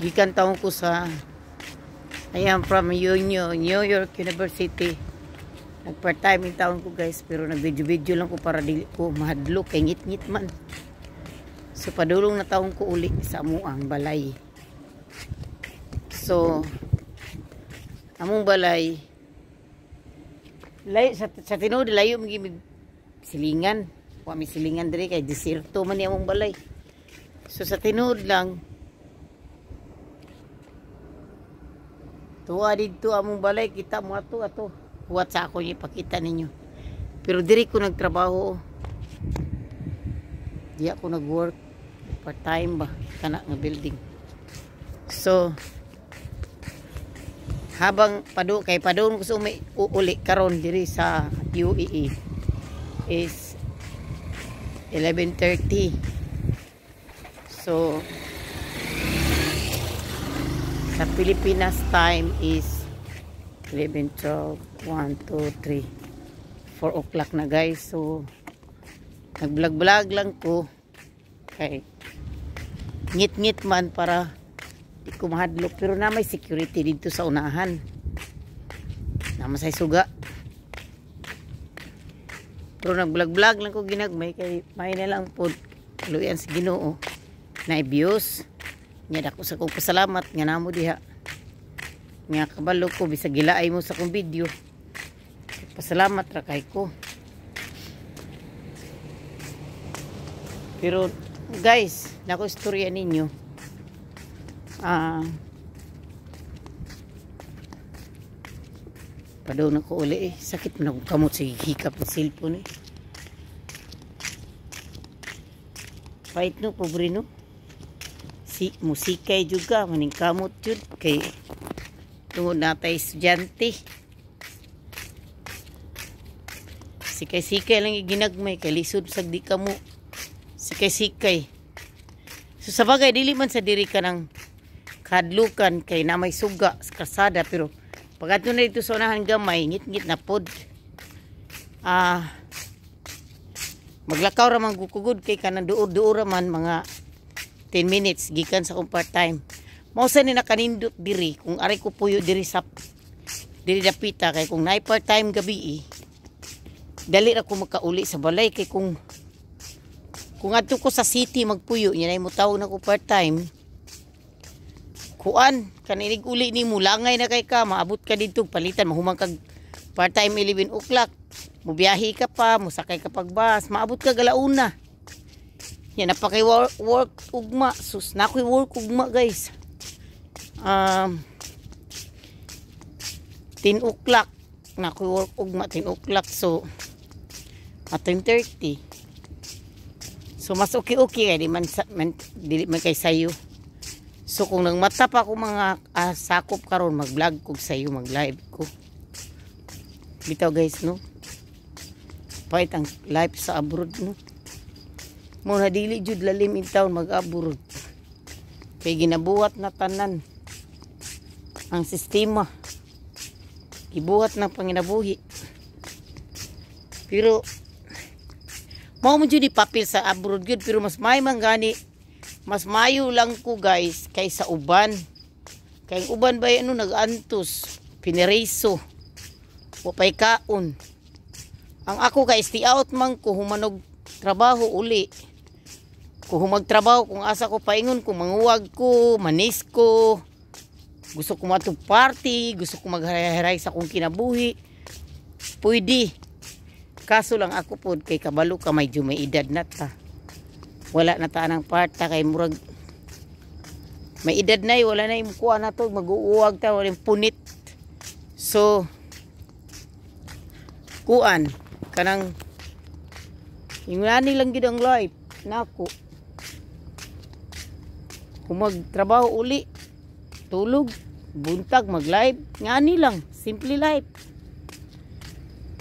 Gikan taon ko sa I am from New York University. Nag-part-time yung taon ko guys, pero nag-video-video lang ko para dili ko mahadlok kay ngit-ngit man. So padulong na taon ko uli sa amuang balay. So among balay layo sa tinuod layo mig silingan. Wa mi silingan diri kay desierto man ni among balay. So sa tinuod lang tuwa dito among balay, kita mo ato huwat sa ako yung ipakita ninyo. Pero diri ko nagtrabaho, di ako nag-work part time ba kana nga building. So habang padung ko sa uli karon diri sa UAE is 11:30. So sa Pilipinas time is 11, 12, 1, 2, 3, 4 o'clock na guys. So nag-vlog lang ko kay ngit-ngit man para di ko mahadlok, pero na may security dito sa unahan na masay suga. Pero nag-vlog lang ko ginagmay kay may na lang po luyan si Ginoo na views nya dako sa kong pasalamat nga namo diha nga kabalo ko bisag gilaay mo sa kong video. Pasalamat ra kay ko. Pero guys, nako istorya ninyo. Padaw na ko uli sakit man akong kamot sa hikap ng cellphone Pait no, pobre no. Musikay juga maning kamot jud kay tungod natay estudyante. Sikay-sikay lang ginagmay kay lisod sag di kamo. Sikay-sikay. So sa bagay dili man sa diri ka ng kadlukan kay na may suga sa kasada, pero pagadto na dito sa unahan gamay ngit-ngit na pod. Maglakaw ra man gukugod kay kanang duur-duur man mga 10 minutes gikan sa kong part-time. Mao sa ni nakanindot diri kung ari ko puyo diri sa diri dapita kay kung naay part-time gabi dali ra ko makauli sa balay kay kung adto ko sa city magpuyo nya nay mo tawo na ko part-time. Kuan kanilig uli nimo langay na kay ka maabot ka didto palitan mahumang kag part-time 11 o'clock. Mubiyahe ka pa, musakay ka pag bus, maabot ka galauna. Yan, napakay work ugma. Sus, nakoy work ugma guys. 10 o'clock. Nakoy work ugma 10 o'clock. So, at 10:30. So, mas okay kaya di man kay sayo. So, kung nagmata pa ako mga sakop karon mag-vlog ko sayo, mag-live ko. Bitaw guys, no? Pahit ang life sa abroad, no? Muna dili jud lalim in town mag-abroad. Kay ginabuhat na tanan ang sistema. Gibuhat ng panginabuhi. Pero mao mo jud papel sa abroad gyud, pero mas may manggani. Mas mayo lang ko guys kaysa uban. Kay uban ba ano nag-antos, pinireso. O pay kaon. Ang ako kay stay out man ko humanog trabaho uli. Kung magtrabaho, kung asa ko paingon, kung manguwag ko, manis ko, gusto ko matug party, gusto ko magharay-haray sa kong kinabuhi, pwede. Kaso lang ako po, kay kabalo ka may edad na ta. Wala na ta ng parta, kay murag, may edad na wala na yung kuha na to, mag-uuwag ta, wala yung punit. So, kuan, kanang, yung nani lang yun ang life, nako. Kung magtrabaho uli, tulog, buntag, mag-live, ngani lang, simple life.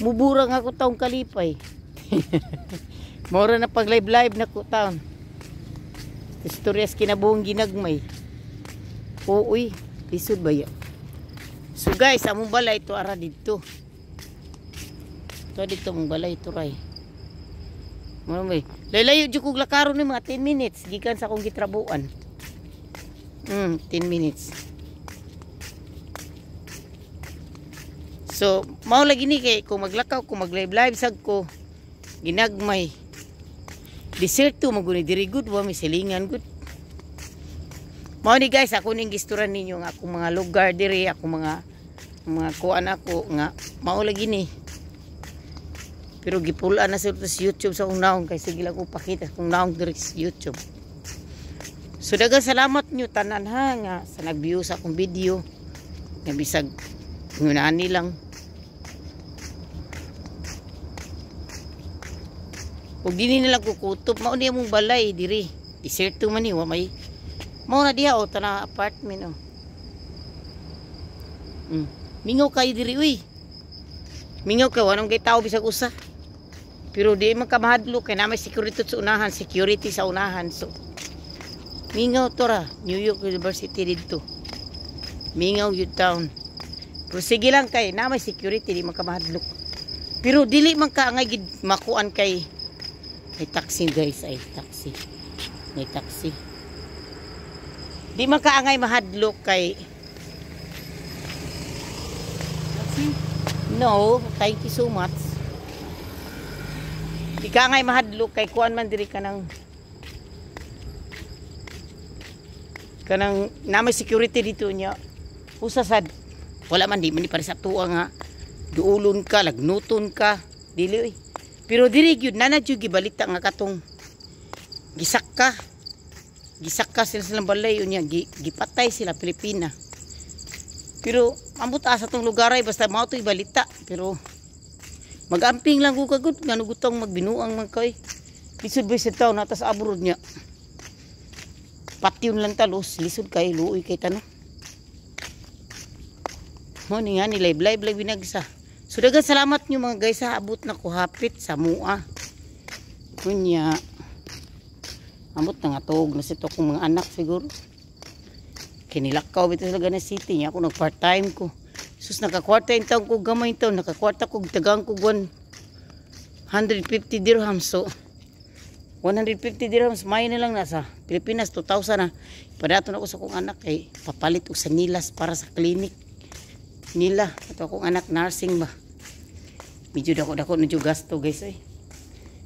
Muburang ako taong kalipay. Mora na pag live na ko taon. Istoryas kinabuhong ginagmay. Uy, lisod ba yan? So guys, among balay ito ara dito. Ito dito mong balay ito ray. Layo-layo jud kog lakaron ni mga 10 minutes gikan sa akong gitrabuan. 10 minutes. So, mao lagi ni kay kung maglakaw, kung mag-live sag ko, ginagmay. Deserto maguni diri good, wa mi silingan good. Mao ni guys, ako ning gisturan ninyo nga akong mga lugar diri, ako mga kuan ako nga mao lagi ni. Pero gipulaan na sa YouTube sa akong naong kay sige lang ko pakita kung naong diri sa YouTube. So daghang salamat nyo tanan ha nga sa nag-view sa akong video. Nga bisag ngunani lang. Ug dili na lang kukutob, mao niya mong balay diri. Deserto man ni wa may. Mao na diha o tanang apartment o. Mingaw kayo diri uy. Mingaw ka wanang kay tao bisag usa. Pero di man ka mahadlo kay na may security sa unahan. So mingaw to ra, New York University dito. Mingaw yun town. Pero sige lang kay na may security di man ka mahadlo. Pero dili man ka angay makuan kay may taxi guys, ay taxi. May taxi. Di man ka angay mahadlok kay taxi? No, thank you so much. Di ka angay mahadlok kay kuan man diri ka ng kanang na may security dito niya. Usasad. Wala man di man ni para sa tuwa nga duulon ka, lagnuton ka. Dili oy. Pero diri gyud nana gyud gibalita nga katong gisakka sila sa balay unya gipatay sila Pilipina. Pero ambot asa tong lugar ay basta mao toy balita pero magamping lang ko kagud ngano gutong magbinuang man koy. Lisod ba sa taon natas abroad nya. Patyon lang talos lisod kay luoy kay tanong. Mo ni nga ni live binagsa. So daghang salamat nyo mga guys ha, abot na ko hapit sa mua. Kunya. Abot na nga tog na sito akong mga anak siguro. Kinilakaw bito sa Laguna City niya ako nag part time ko. Sus nakakwarta yung taong ko gamay taon, nakakwarta ko tagang ko 150 dirhams. So 150 dirhams may na lang nasa Pilipinas 2,000 na. Padaton ako sa akong anak kay papalit og sa nilas para sa clinic nila. Ito akong anak nursing ba. Medyo dako na yung gasto guys eh.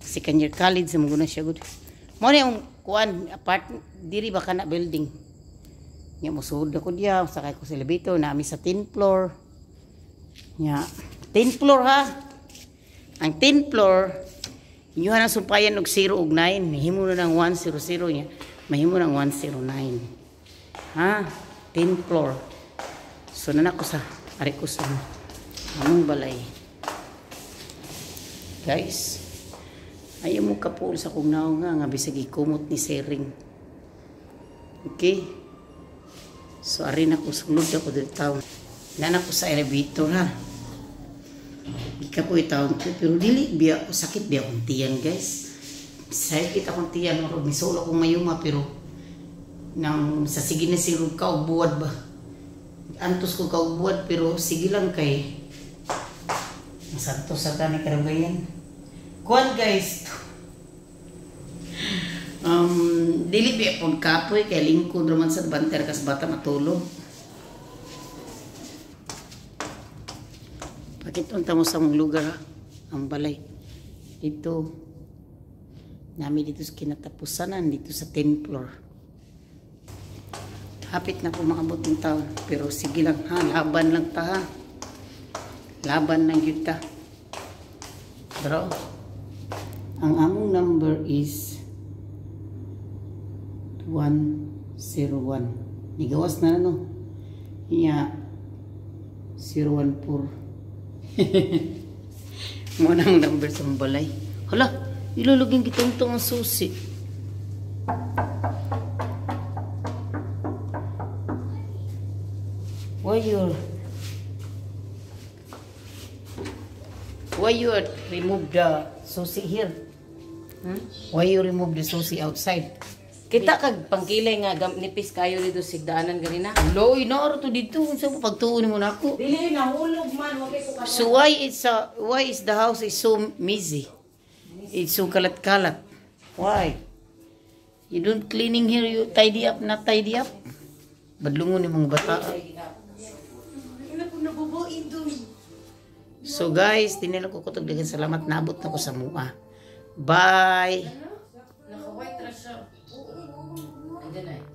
Second year college sa mga siya good. Mo na yung kuan apart diri ba kana building. Nya mo sud ako diya sakay ko sa elevator nami sa 10th floor. Nya 10th floor ha. Ang 10th floor inyo na sumpayan og 0 ug 9, mahimo na ng 100 nya. Mahimo ng 109. Ha? 10th floor. So na ko sa ari ko sa among balay. Guys, ayaw mo kapul sa kong naong nga bisag ikumot ni Sering. Okay? So ari na ko sulod ako dito taon. Nana ko sa elevator ha. Ika ko itaon ko pero dili biya ko sakit biya akong tiyan guys. Sakit akong tiyan or misolo akong mayuma pero nang sa sige na sirog ka o buwad ba. Antos ko kaubuad pero sige lang kay santos sa tani karangayan. Kuan guys. Dili biya pon kapoy kay lingkod raman sa banter kas bata matulog. Pakitunta mo sa mong lugar ang balay. Dito nami dito sa kinatapusanan dito sa 10th floor. Hapit na po makabot ng taon. Pero sige lang ha. Laban lang ta ha. Laban lang yun ta. Pero ang among number is 101. Nigawas na no. Iya 014. Muna ang number sa balay. Hala. Ilulugin kitong ang susi. Why you remove the susi here? Why you remove the susi outside? Kita kag pangkilay nga nipis kayo dito sigdaanan ganina. Loy na oro to dito sa pagtuon mo nako. Dili nahulog man wa kay ko ka. So why is the house is so messy? It's so kalat-kalat. Why? You don't cleaning here, you tidy up, not tidy up. Badlungon ni mga bata. So guys, tinilang ko kutog dagan salamat naabot na ko sa mua. Bye. Naka-white ra siya. Andyan na.